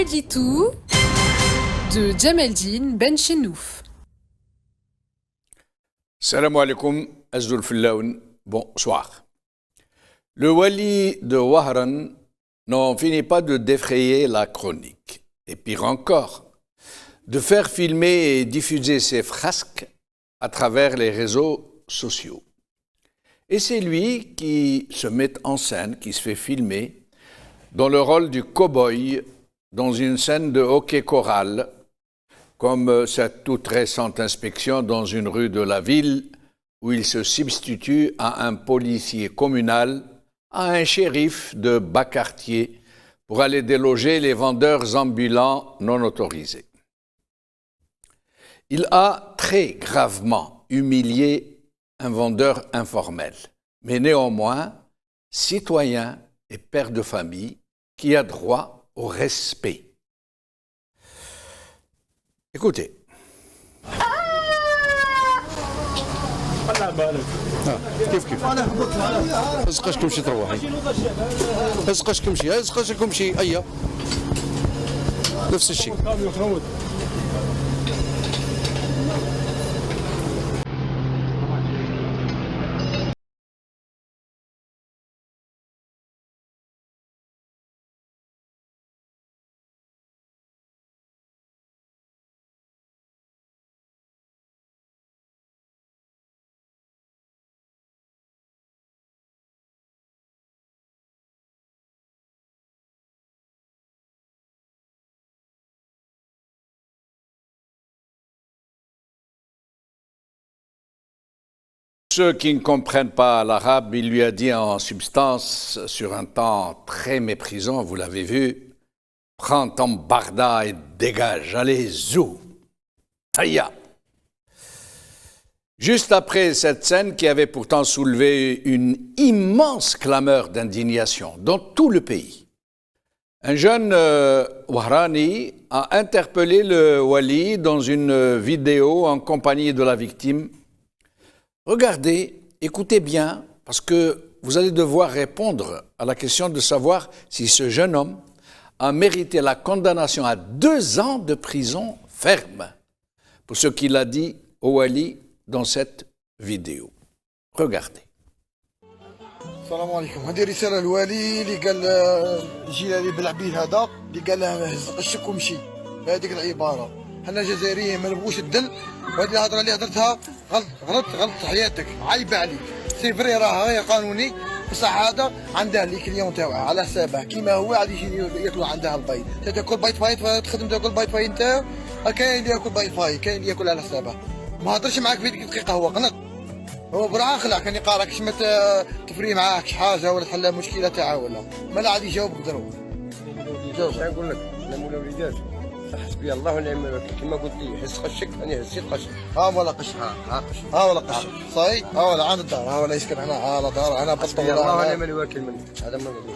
Redlitou de Djemeldine Benchenouf. Salam alaikum, Azul Fillaoun, bonsoir. Le wali de Wahran n'en finit pas de défrayer la chronique. Et pire encore, de faire filmer et diffuser ses frasques à travers les réseaux sociaux. Et c'est lui qui se met en scène, qui se fait filmer dans le rôle du cow-boy dans une scène de hockey choral, comme cette toute récente inspection dans une rue de la ville où il se substitue à un policier communal, à un shérif de bas quartier pour aller déloger les vendeurs ambulants non autorisés. Il a très gravement humilié un vendeur informel, mais néanmoins citoyen et père de famille qui a droit au respect. Écoutez. كيف ازقشكم شي تروحي ازقشكم شي ايا نفس الشيء. Ceux qui ne comprennent pas l'arabe, il lui a dit en substance, sur un temps très méprisant, vous l'avez vu, prends ton barda et dégage, allez, zou, taïa. Juste après cette scène qui avait pourtant soulevé une immense clameur d'indignation dans tout le pays, un jeune Wahrani a interpellé le wali dans une vidéo en compagnie de la victime. Regardez, écoutez bien, parce que vous allez devoir répondre à la question de savoir si ce jeune homme a mérité la condamnation à 2 ans de prison ferme pour ce qu'il a dit au wali dans cette vidéo. Regardez. السلام عليكم. هذه رسالة الوالي اللي قال الجيلاني بالعبيد هذا اللي قال له هزق ومشي بهذيك العبارة. حنا جزائريين ما نبغوش الدل وهذه الهضرة اللي هضرتها غلط حياتك عيب عليك. سي فري راه غير قانوني بصح هذا عنده لي كليون تاعو على حسابه كيما هو غادي يجي ياكلوا عندها البيض. تاكل بيض فاي تخدم تاكل بيض فاي نتاعو كاين اللي ياكل بيض فاي كاين اللي ياكل على حسابه. ما هضرش معاك في ديك الدقيقة هو قنط. هو برا خلع كان يقارك كش ما تفري معاه شي حاجه ولا تحل مشكله تاعو ولا ما لا عاد يجاوبك ضروري. شنو نقول لك؟ لا مولا وليدات حسبي الله ونعم الوكيل كما قلت لي حس قشك انا حسيت قش. ولا قش ولا قش صاي ولا عند الدار ولا يسكن هنا على دار انا بطل الله ونعم الوكيل منك هذا ما نقول.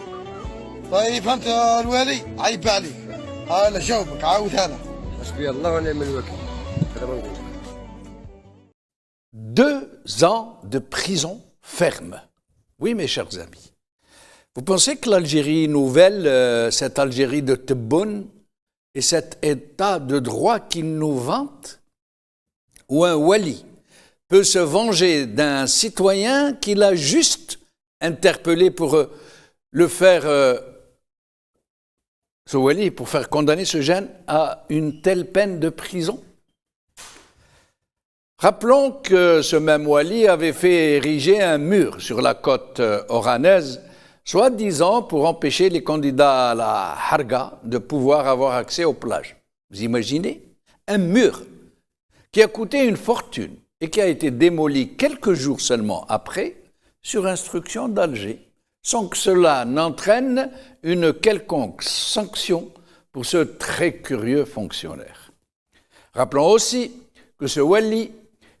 طيب فهمت الوالي عيب عليك. لا جاوبك عاود انا. حسبي الله ونعم الوكيل هذا ما نقول. 2 ans de prison ferme. Oui, mes chers amis. Vous pensez que l'Algérie nouvelle, cette Algérie de Tebboune, et cet état de droit qu'il nous vante, où un wali peut se venger d'un citoyen qu'il a juste interpellé pour le faire, ce wali, pour faire condamner ce jeune à une telle peine de prison? Rappelons que ce même wali avait fait ériger un mur sur la côte oranaise, soi-disant pour empêcher les candidats à la harga de pouvoir avoir accès aux plages. Vous imaginez? Un mur qui a coûté une fortune et qui a été démoli quelques jours seulement après, sur instruction d'Alger, sans que cela n'entraîne une quelconque sanction pour ce très curieux fonctionnaire. Rappelons aussi que ce wali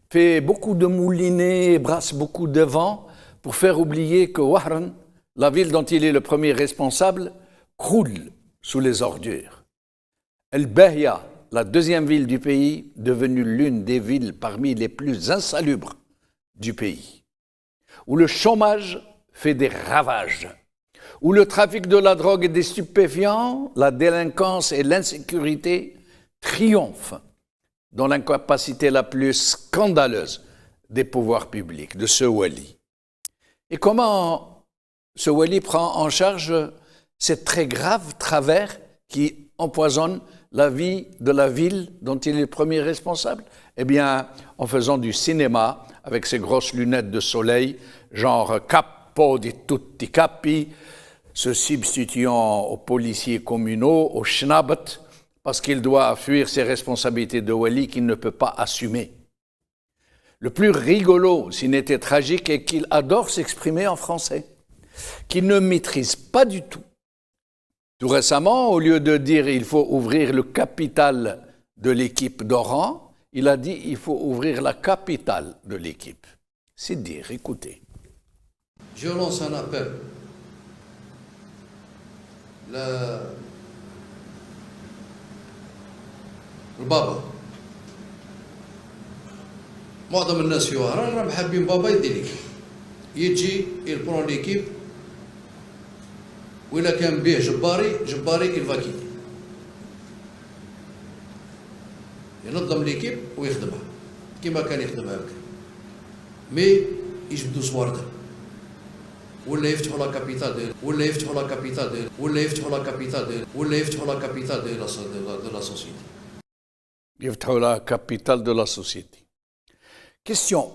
fait beaucoup de moulinets et brasse beaucoup de vent pour faire oublier que Wahran, la ville dont il est le premier responsable, croule sous les ordures. El Bahia, la 2e ville du pays, devenue l'une des villes parmi les plus insalubres du pays, où le chômage fait des ravages, où le trafic de la drogue et des stupéfiants, la délinquance et l'insécurité triomphent dans l'incapacité la plus scandaleuse des pouvoirs publics, de ce wali. Et comment ce wali prend en charge ces très graves travers qui empoisonnent la vie de la ville dont il est le premier responsable? Eh bien, en faisant du cinéma avec ses grosses lunettes de soleil, genre capo di tutti capi, se substituant aux policiers communaux, aux schnabt, parce qu'il doit fuir ses responsabilités de wali qu'il ne peut pas assumer. Le plus rigolo, s'il n'était tragique, est qu'il adore s'exprimer en français, qu'il ne maîtrise pas du tout. Tout récemment, au lieu de dire « il faut ouvrir le capital de l'équipe d'Oran », il a dit « il faut ouvrir la capitale de l'équipe ». C'est dire, écoutez. Je lance un appel. البابا معظم الناس في وهران راهم حابين بابا يدي ليكيب يجي يبرون ليكيب وإلا كان بيه جباري الفاكيدي ينظم ليكيب ويخدمها كما كان يخدمها بكري مي يجبدوا سوارده ولا يفتحوا لا كابيتال ديال ولا يفتحوا لا كابيتال ديال ولا يفتحوا لا كابيتال ديال ولا يفتحوا لا كابيتال ديال لا سوسيتي يفتحوا la capitale de la société. Question.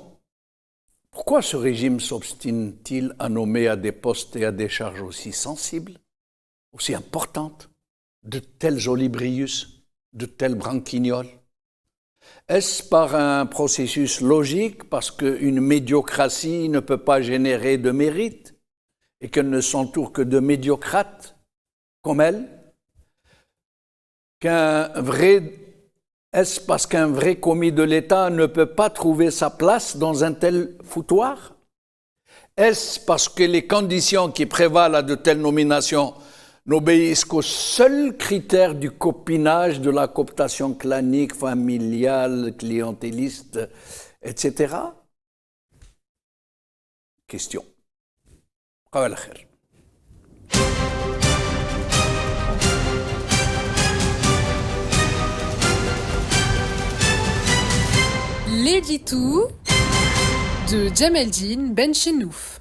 Pourquoi ce régime s'obstine-t-il à nommer à des postes et à des charges aussi sensibles, aussi importantes, de tels olibrius, de tels branquignoles? Est-ce par un processus logique, parce qu'une médiocratie ne peut pas générer de mérite et qu'elle ne s'entoure que de médiocrates comme elle? Est-ce parce qu'un vrai commis de l'État ne peut pas trouver sa place dans un tel foutoir? Est-ce parce que les conditions qui prévalent à de telles nominations n'obéissent qu'aux seuls critères du copinage, de la cooptation clanique, familiale, clientéliste, etc.? Question. L'édito de Djemeldine Benchenouf.